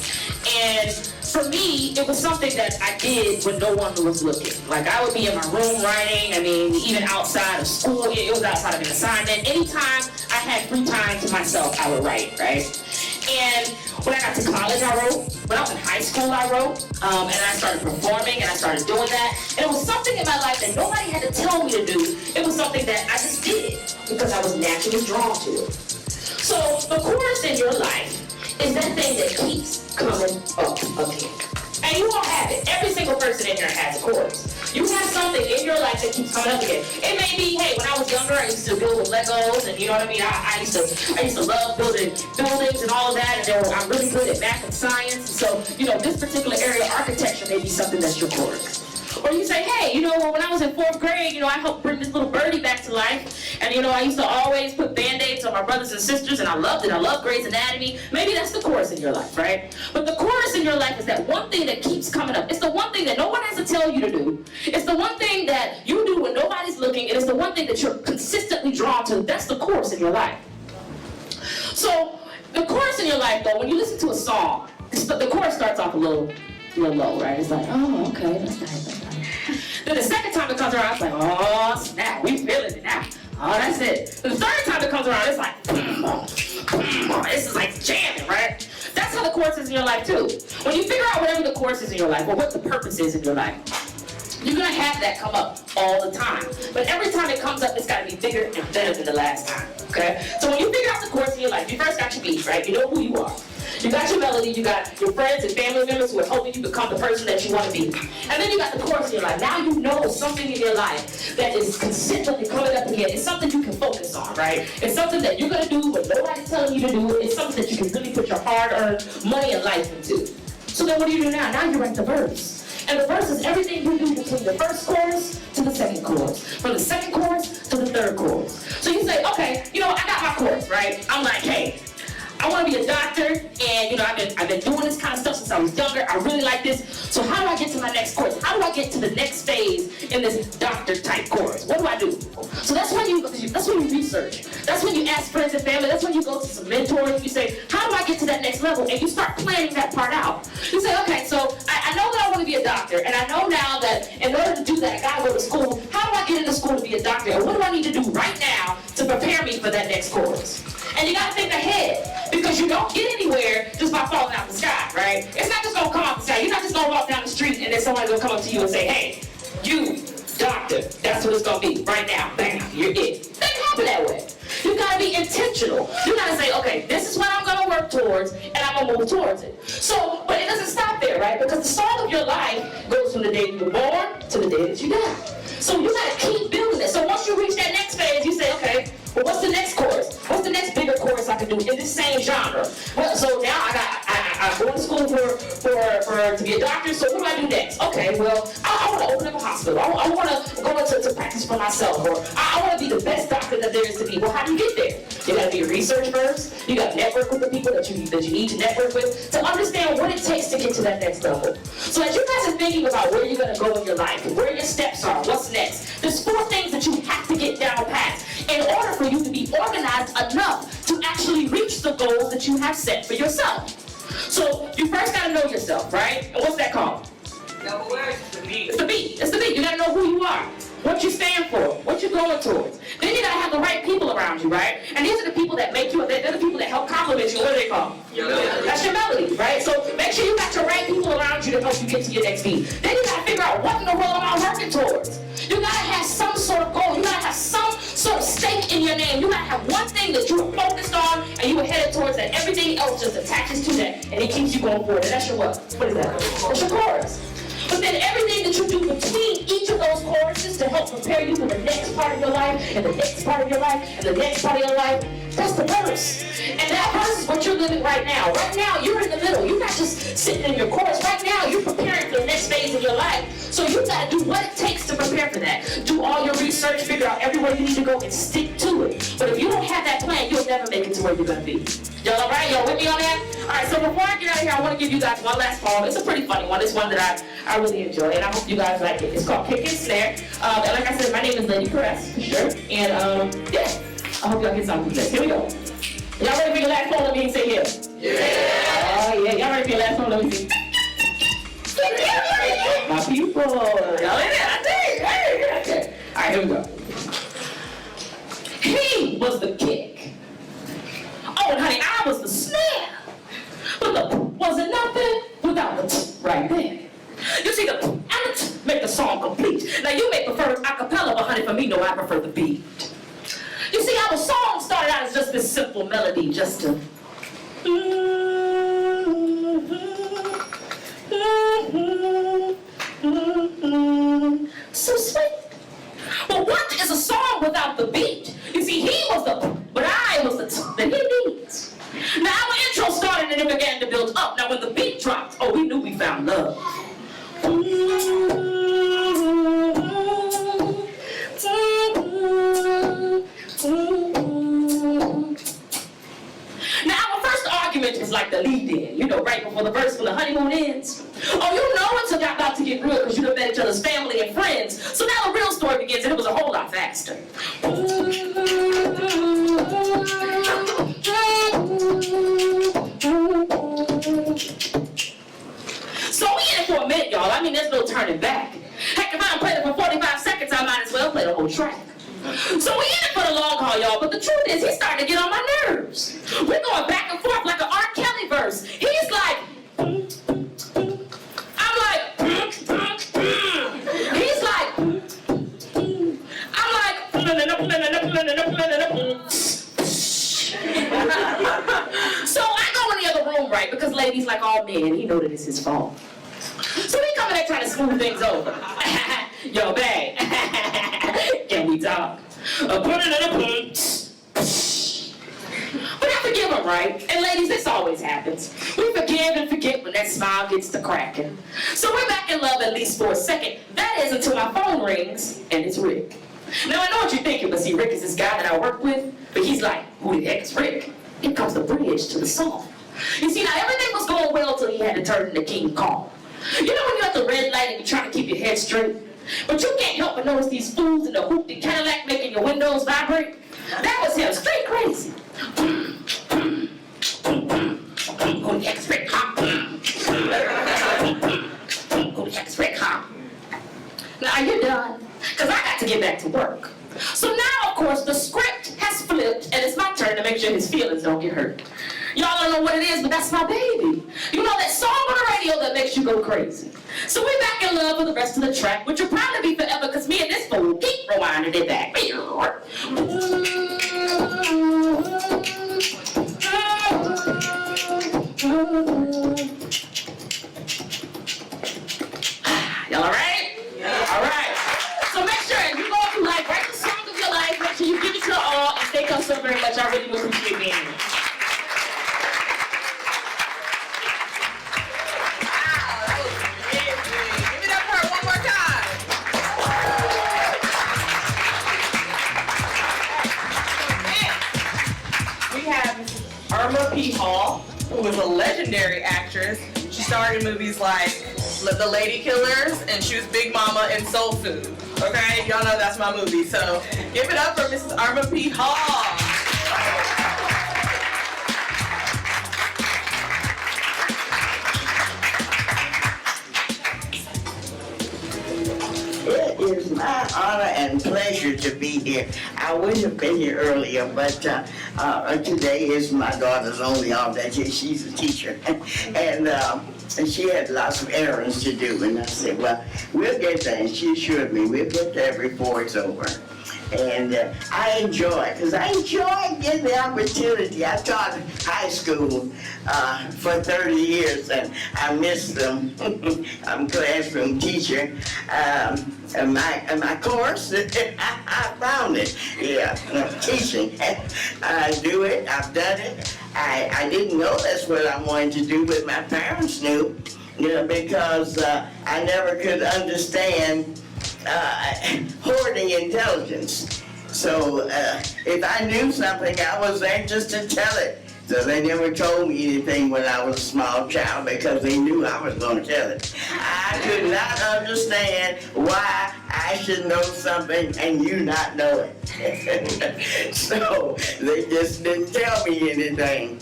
And for me, it was something that I did when no one was looking. Like I would be in my room writing, I mean, even outside of school, it was outside of an assignment. Anytime I had free time to myself, I would write, right? And when I got to college, I wrote. When I was in high school, I wrote. And I started performing, and I started doing that. And it was something in my life that nobody had to tell me to do. It was something that I just did because I was naturally drawn to it. So the chorus in your life is that thing that keeps coming up again. And you all have it. Every single person in here has a chorus. You have something in your life that keeps coming up again. It may be, hey, when I was younger, I used to build with Legos, and you know what I mean? I used to love building buildings and all of that, and I'm really good at math and science. And so, you know, this particular area of architecture may be something that's your chorus. Or you say, hey, you know, when I was in 4th grade, you know, I helped bring this little birdie back to life. And, you know, I used to always put Band-Aids on my brothers and sisters, and I loved it. I loved Grey's Anatomy. Maybe that's the chorus in your life, right? But the chorus in your life is that one thing that keeps coming up. It's the one thing that no one has to tell you to do. It's the one thing that you do when nobody's looking, and it's the one thing that you're consistently drawn to. That's the chorus in your life. So, the chorus in your life, though, when you listen to a song, the chorus starts off a little low, right? It's like, oh, okay, that's nice. Then the second time it comes around, it's like, oh, snap, we feeling it now. Oh, that's it. The third time it comes around, it's like, this is like jamming, right? That's how the chorus is in your life, too. When you figure out whatever the chorus is in your life, or what the purpose is in your life, you're going to have that come up all the time. But every time it comes up, it's got to be bigger and better than the last time, okay? So when you figure out the chorus in your life, you first got your beat, right? You know who you are. You got your melody, you got your friends and family members who are helping you become the person that you want to be. And then you got the chorus in your life. Now you know something in your life that is consistently coming up again. It's something you can focus on, right? It's something that you're going to do but nobody's telling you to do. It's something that you can really put your hard-earned money and life into. So then what do you do now? Now you write the verse. And the verse is everything you do between the first chorus to the second chorus. From the second chorus to the third chorus. So you say, okay, you know, I got my chorus, right? I'm like, hey, I want to be a doctor, and you know, I've been doing this kind of stuff since I was younger. I really like this. So how do I get to my next course? How do I get to the next phase in this doctor type course? What do I do? So that's when you research. That's when you ask friends and family. That's when you go to some mentors. You say, how do I get to that next level? And you start planning that part out. You say, okay, so I know that I want to be a doctor, and I know now that in order to do that, I gotta go to school. How do I get into school to be a doctor? And what do I need to do right now to prepare me for that next course? And you gotta think ahead, because you don't get anywhere just by falling out the sky, right? It's not just gonna come out the sky. You're not just gonna walk down the street and then somebody's gonna come up to you and say, hey, you, doctor, that's what it's gonna be right now. Bam, you're it. It doesn't happen that way. You gotta be intentional. You gotta say, okay, this is what I'm gonna work towards, and I'm gonna move towards it. So, but it doesn't stop there, right? Because the song of your life goes from the day you were born to the day that you die. So you gotta keep building it. So once you reach that next phase, you say, okay, well, what's the next chorus? What's the next bigger chorus I can do in this same genre? Well, so now I'm going to school to be a doctor, so what do I do next? Okay, well, I want to open up a hospital. I want to go into practice for myself, or I want to be the best doctor that there is to be. Well, how do you get there? You got to be a research first. You got to network with the people that you need to network with to understand what it takes to get to that next level. So as you guys are thinking about where you're going to go in your life, where your steps are, what's next, there's 4 things that you have to get down pat in order for you to be organized enough to actually reach the goals that you have set for yourself. So you first got to know yourself, right? And what's that called? No words. The beat. It's the beat. It's the beat. You got to know who you are, what you stand for, what you're going towards. Then you got to have the right people around you, right? And these are the people that make you, they're the people that help compliment you. What are they called? That's your melody, right? So make sure you got your right people around you to help you get to your next beat. Then you got to figure out what in the world am I working towards. You got to have some sort of goal. You got to have some sort of stake in your name. You got to have one thing that you are focused on and you are headed towards, and everything else just attaches to that, and it keeps you going forward. And that's your what? What is that? That's your chorus. But then everything that you do between each of those choruses to help prepare you for the next part of your life, and the next part of your life, and the next part of your life, that's the verse. And that verse is what you're living right now. Right now, you're in the middle. You're not just sitting in your chorus. Right now, you're preparing for the next phase of your life. So you got to do what it takes to prepare for that. Do all your research, figure out everywhere you need to go, and stick to it. But if you don't have that plan, you'll never make it to where you're going to be. Y'all all right? Y'all with me on that? All right, so before I get out of here, I want to give you guys one last poem. It's a pretty funny one. It's one that I really enjoy, and I hope you guys like it. It's called Kick and Snare. And like I said, my name is Lady Caress, for sure. And yeah, I hope y'all get something from this. Here we go. Y'all ready for your last poem? Let me say here. Yeah. Oh, yeah. Y'all ready for your last poem? Let me see. My people. Y'all in there? I think. Hey, okay. All right, here we go. He was the kick. Oh, and honey, I was the snare. But the wasn't nothing without the right there. You see, the and the make the song complete. Now, you may prefer a cappella, but honey, for me, no, I prefer the beat. You see, our song started out as just this simple melody, just to... So sweet. But what is a song without the beat? You see, he was the, but I was the that he needs. Now, our intro started and it began to build up. Now, when the beat dropped, oh, we knew we found love. argument was like the lead-in, you know, right before the verse when the honeymoon ends. Oh, you know it's about to get real because you done met each other's family and friends. So now the real story begins, and it was a whole lot faster. So we in it for a minute, y'all. I mean, there's no turning back. Heck, if I don't play it for 45 seconds, I might as well play the whole track. So we in it for the long haul, y'all, but the truth is he's starting to get on my nerves. We're going back and forth like an R. Kelly verse. He's like, I'm like, he's like, I'm like, so I go in the other room, right, because ladies like all men, he know that it's his fault. So he coming there trying to smooth things over. Yo, babe, can we talk? But I forgive him, right? And ladies, this always happens. We forgive and forget when that smile gets to cracking. So we're back in love at least for a second. That is until my phone rings, and it's Rick. Now, I know what you're thinking, but see, Rick is this guy that I work with, but he's like, who the heck is Rick? Here comes the bridge to the song. You see, now everything was going well till he had to turn into King Kong. You know when you're at the red light and you're trying to keep your head straight? But you can't help but notice these fools in the hoopty Cadillac making your windows vibrate? That was him, straight crazy. Who the heck is Rick, huh? Who the heck is Rick, huh? Now, are you done? Because I got to get back to work. So now, of course, the script has flipped, and it's my turn to make sure his feelings don't get hurt. Y'all don't know what it is, but that's my baby. You know that song on the radio that makes you go crazy. So we're back in love with the rest of the track, which will probably be forever, because me and this fool keep rewinding it back. Y'all all right? Yeah. All right. So make sure, if you go through life, write the song of your life, make sure you give it your all, and thank you so very much. I really do appreciate being here. Irma Hall, who is a legendary actress. She starred in movies like The Lady Killers, and she was Big Mama in Soul Food. Okay, y'all know that's my movie. So give it up for Mrs. Irma Hall. It is my honor and pleasure to be here. I wouldn't have been here earlier, but today is my daughter's only off that year. She's a teacher, and she had lots of errands to do. And I said, well, we'll get there. And she assured me we'll get there before it's over. And I enjoy, because I enjoy getting the opportunity. I taught high school for 30 years, and I miss them. I'm a classroom teacher. And my course, I found it. Yeah, teaching. I do it, I've done it. I didn't know that's what I wanted to do, but my parents knew, because I never could understand hoarding intelligence. So if I knew something, I was anxious to tell it. So they never told me anything when I was a small child because they knew I was going to tell it. I could not understand why I should know something and you not know it. So they just didn't tell me anything.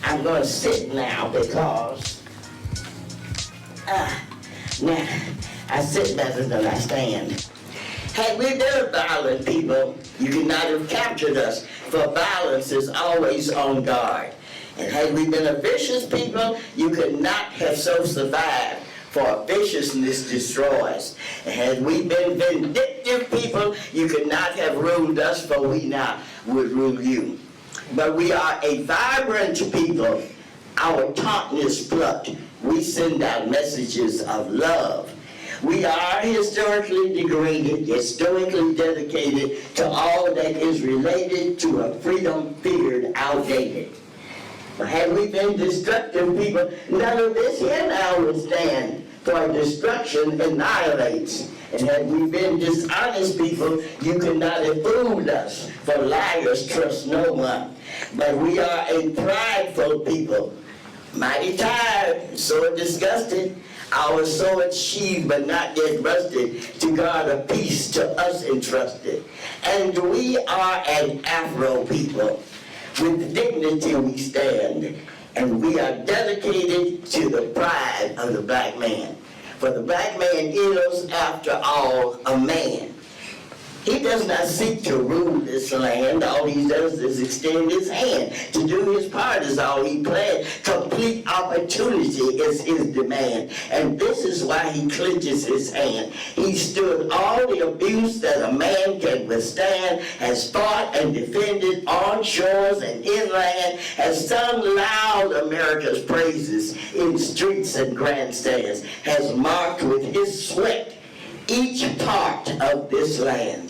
I'm going to sit now because now I sit better than I stand. Had we been a violent people, you could not have captured us, for violence is always on guard. And had we been a vicious people, you could not have so survived, for viciousness destroys. And had we been vindictive people, you could not have ruled us, for we now would rule you. But we are a vibrant people. Our tongue is plucked. We send out messages of love. We are historically degraded, historically dedicated to all that is related to a freedom feared outdated. But had we been destructive people, none of this here now would stand, for destruction annihilates. And had we been dishonest people, you could not have fooled us, for liars trust no one. But we are a prideful full of people. Mighty tired, so disgusted. Our sword sheathed but not yet rusted, to guard a peace to us entrusted. And we are an Afro people. With dignity we stand, and we are dedicated to the pride of the black man. For the black man is, after all, a man. He does not seek to rule this land. All he does is extend his hand. To do his part is all he planned. Complete opportunity is his demand. And this is why he clenches his hand. He stood all the abuse that a man can withstand, has fought and defended on shores and inland, has sung loud America's praises in streets and grandstands, has marked with his sweat each part of this land.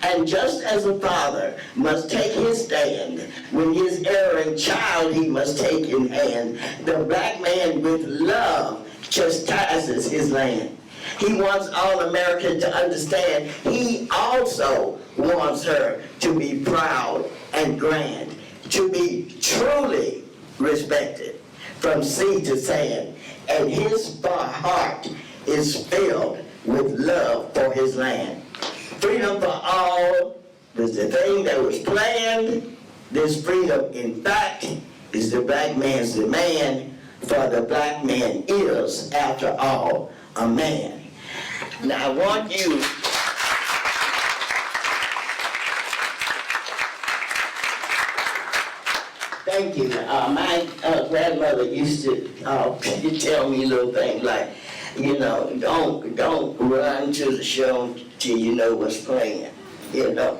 And just as a father must take his stand when his erring child he must take in hand, the black man with love chastises his land. He wants all America to understand he also wants her to be proud and grand, to be truly respected from sea to sand, and his heart is filled with love for his land. Freedom for all was the thing that was planned. This freedom, in fact, is the black man's demand, for the black man is, after all, a man. Now I want you thank you. My grandmother used to tell me little things like, you know, don't run to the show till you know what's playing, you know.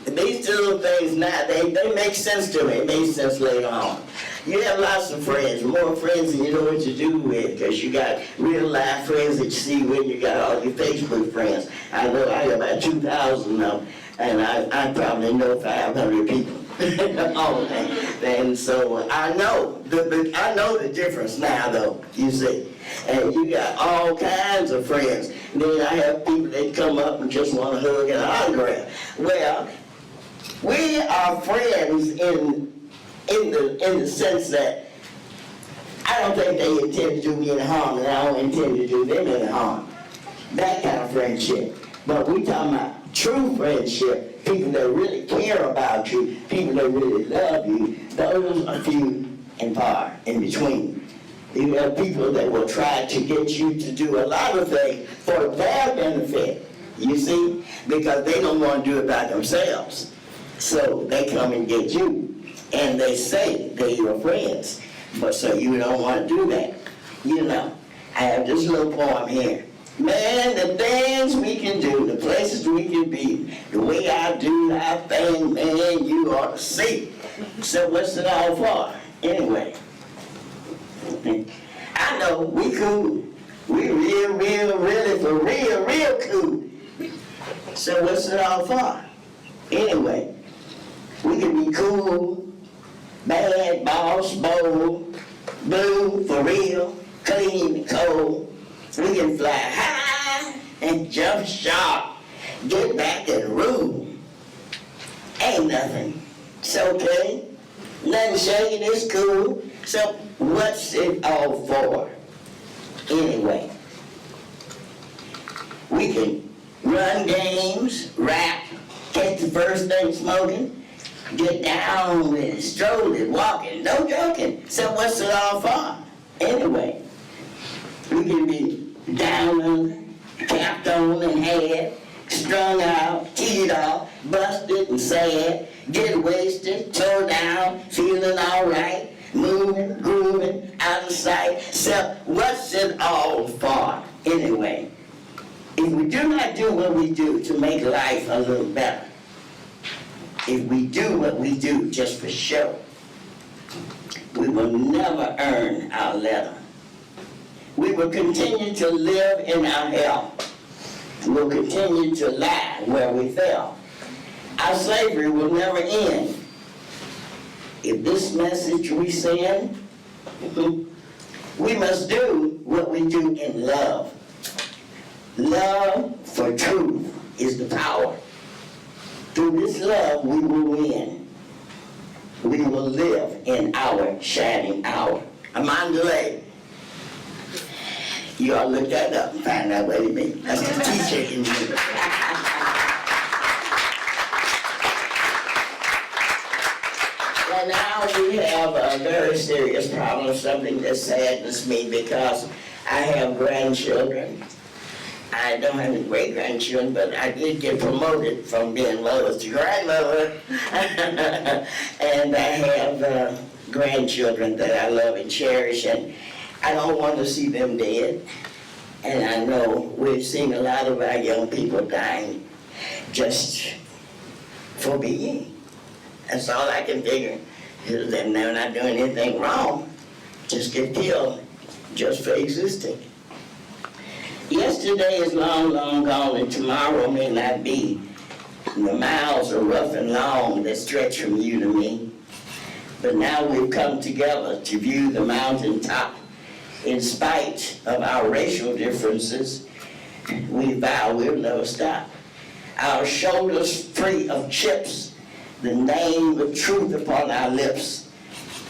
These little things now, they make sense to me. It made sense later on. You have lots of friends, more friends than you know what to do with, because you got real life friends that you see when you got all your Facebook friends. I know I have about 2,000 of them, and I probably know 500 people. And so I know the difference now, though, you see. And you got all kinds of friends. And then I have people that come up and just want to hug and autograph. Well, we are friends in the sense that I don't think they intend to do me any harm, and I don't intend to do them any harm. That kind of friendship. But we talking about true friendship, people that really care about you, people that really love you. Those are few and far in between. You have people that will try to get you to do a lot of things for their benefit, you see, because they don't want to do it by themselves. So they come and get you, and they say they're your friends, but so you don't want to do that. You know, I have this little poem here. Man, the things we can do, the places we can be, the way I do our thing, man, you ought to see. So what's it all for? Anyway, I know we cool. We really for real cool. So what's it all for? Anyway, we can be cool, bad, boss, bold, blue, for real, clean, cold. We can fly high and jump sharp, get back and rule. Ain't nothing. It's okay. Nothing shaking, it's cool. So what's it all for? Anyway, we can run games, rap, catch the first thing smoking, get down with it, strolling, walking, no joking. So what's it all for? Anyway, we can be down under, capped on and had, strung out, teed off, busted and sad, get wasted, tore down, feeling all right, moving, grooving, out of sight. So what's it all for anyway? If we do not do what we do to make life a little better, if we do what we do just for show, we will never earn our letter. We will continue to live in our hell. We will continue to lie where we fell. Our slavery will never end. If this message we send, we must do what we do in love. Love for truth is the power. Through this love we will win. we will live in our shining hour. Amandale. You all look that up and find out what it means. That's the teacher in me. And now we have a very serious problem, something that saddens me because I have grandchildren. I don't have any great-grandchildren, but I did get promoted from being mother to grandmother. And I have grandchildren that I love and cherish, and I don't want to see them dead. And I know we've seen a lot of our young people dying just for being. That's all I can figure, is that they're not doing anything wrong, just get killed just for existing. Yesterday is long, long gone, and tomorrow may not be. The miles are rough and long that stretch from you to me. But now we've come together to view the mountaintop. In spite of our racial differences, we vow we'll never stop. Our shoulders free of chips, the name of truth upon our lips.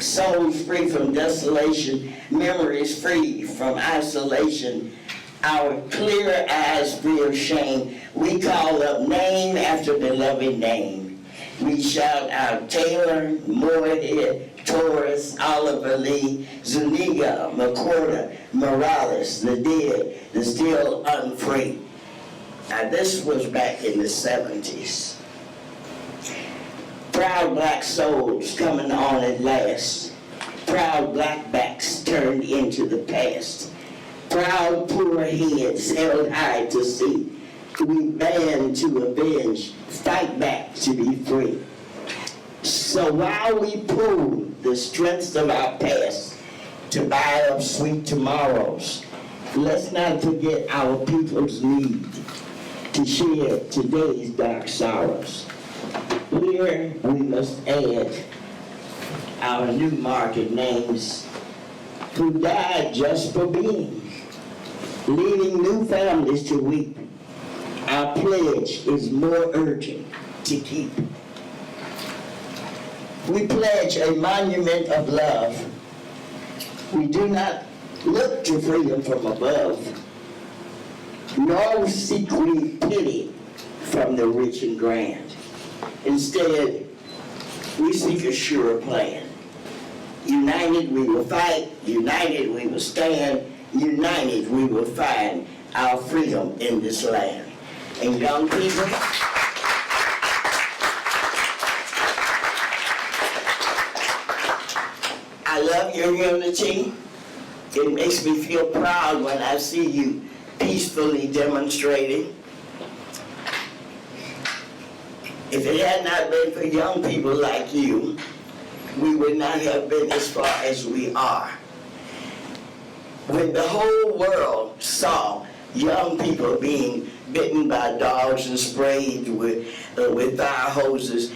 Souls free from desolation, memories free from isolation. Our clear eyes free of shame. We call up name after beloved name. We shout out Taylor, Moorhead, Torres, Oliver Lee, Zuniga, McWhorter, Morales, the dead, the still unfree. Now this was back in the 70s. Proud black souls coming on at last. Proud black backs turned into the past. Proud poor heads held high to see. We band to avenge, fight back to be free. So while we pull the strengths of our past to buy up sweet tomorrows, let's not forget our people's need to share today's dark sorrows. Here we must add our new market names who died just for being, leading new families to weep. Our pledge is more urgent to keep. We pledge a monument of love. We do not look to freedom from above, nor seek we pity from the rich and grand. Instead, we seek a sure plan. United we will fight, united we will stand, united we will find our freedom in this land. And young people, I love your unity. It makes me feel proud when I see you peacefully demonstrating. If it had not been for young people like you, we would not have been as far as we are. When the whole world saw young people being bitten by dogs and sprayed with fire hoses,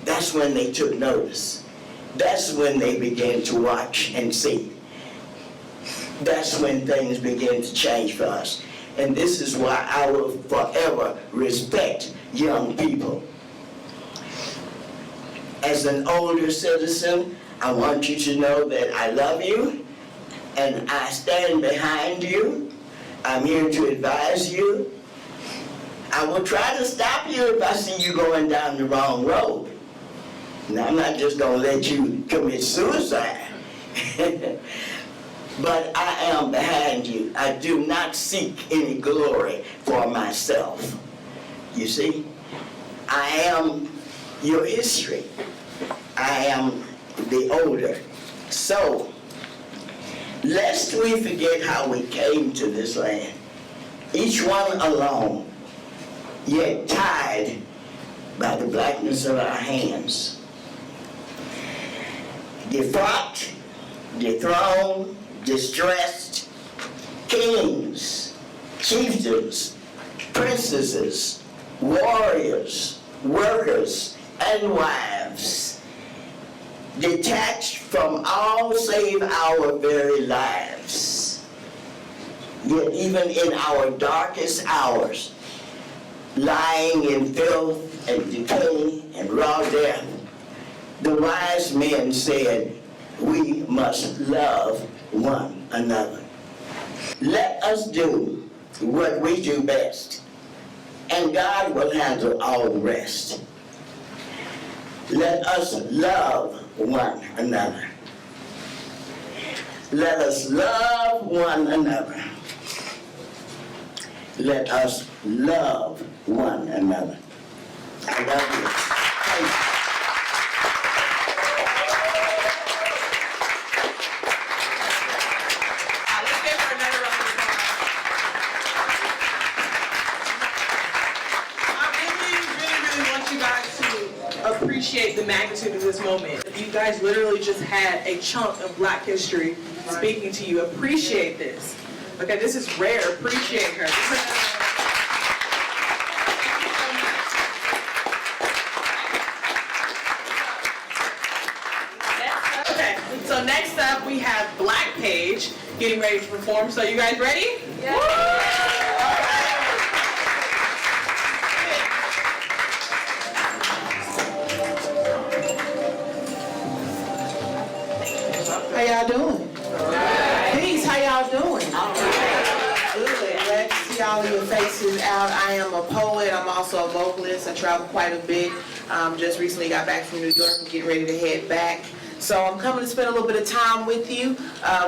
that's when they took notice. That's when they began to watch and see. That's when things began to change for us. And this is why I will forever respect young people. As an older citizen, I want you to know that I love you and I stand behind you. I'm here to advise you. I will try to stop you if I see you going down the wrong road. Now, I'm not just going to let you commit suicide. But I am behind you. I do not seek any glory for myself. You see, I am your history. I am the older. So, lest we forget how we came to this land, each one alone, yet tied by the blackness of our hands. Defrocked, dethroned, distressed, kings, chieftains, princesses, warriors, workers, and wives, detached from all save our very lives. Yet even in our darkest hours, lying in filth and decay and raw death, The wise men said, we must love one another. Let us do what we do best, and God will handle all the rest. Let us love one another. Let us love one another. Let us love one another. I love you. Thank you. Let's give her another round of applause. I really want you guys to appreciate the magnitude of this moment. You guys literally just had a chunk of Black history speaking to you. Appreciate this. Okay, this is rare. Appreciate her. Okay, so next up we have Black Page getting ready to perform. So you guys ready? Yeah. How y'all doing? Peace, how y'all doing? Good, glad to see all of your faces out. I am a poet, I'm also a vocalist. I travel quite a bit. Just recently got back from New York and getting ready to head back. So I'm coming to spend a little bit of time with you.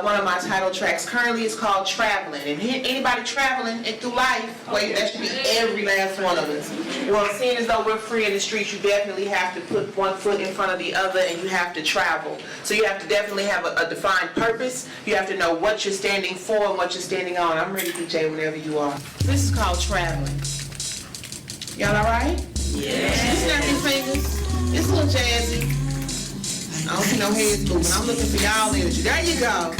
One of my title tracks currently is called Traveling. And anybody traveling through life, well, that should be every last one of us. Well, seeing as though we're free in the streets, you definitely have to put one foot in front of the other and you have to travel. So you have to definitely have a defined purpose. You have to know what you're standing for and what you're standing on. I'm ready, DJ, whenever you are. This is called Traveling. Y'all all right? Yeah. Snap your fingers. It's a little jazzy. I don't see no heads moving. I'm looking for y'all energy. There you go.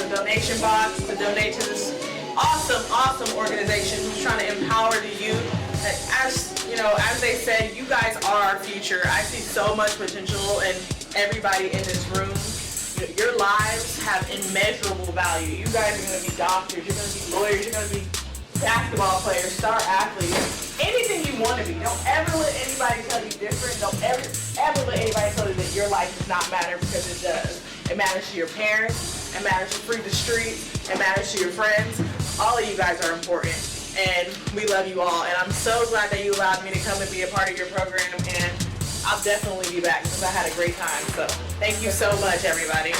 Donation box to donate to this awesome organization who's trying to empower the youth as they said, you guys are our future. I see so much potential in everybody in this room. Your lives have immeasurable value. You guys are going to be doctors, you're going to be lawyers, you're going to be basketball players, star athletes, anything you want to be. Don't ever let anybody tell you different. Don't ever let anybody tell you that your life does not matter, because it does. It matters to your parents, it matters to Free the Streets, it matters to your friends. All of you guys are important, and we love you all. And I'm so glad that you allowed me to come and be a part of your program, and I'll definitely be back because I had a great time. So thank you so much, everybody.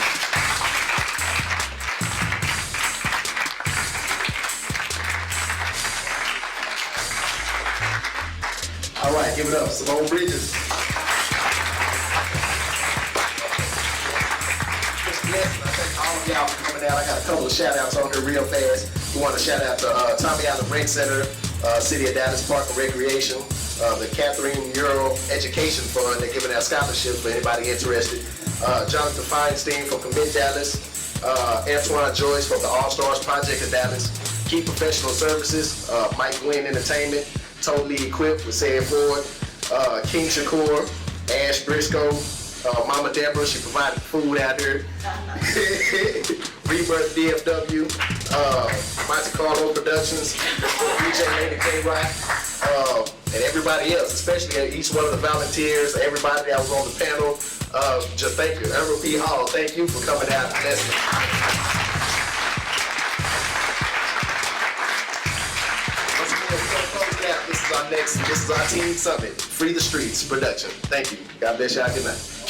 All right, give it up, Simone Bridges. I thank all of y'all for coming out. I got a couple of shout outs on here real fast. We want to shout out to Tommy Allen Rec Center, City of Dallas Park and Recreation, the Catherine Euro Education Fund. They're giving out scholarships for anybody interested. Jonathan Feinstein from Commit Dallas, Antoine Joyce from the All Stars Project in Dallas, Key Professional Services, Mike Gwynn Entertainment, Totally Equipped with Say It Forward, King Shakur, Ash Briscoe, Mama Deborah, she provided food out here. Rebirth DFW, Monte Carlo Productions, DJ Lady K-Rock, and everybody else, especially each one of the volunteers, everybody that was on the panel. Just thank you. Irma P. Hall, thank you for coming out and listening. This is our team summit, Free the Streets production. Thank you. God bless y'all. Good night.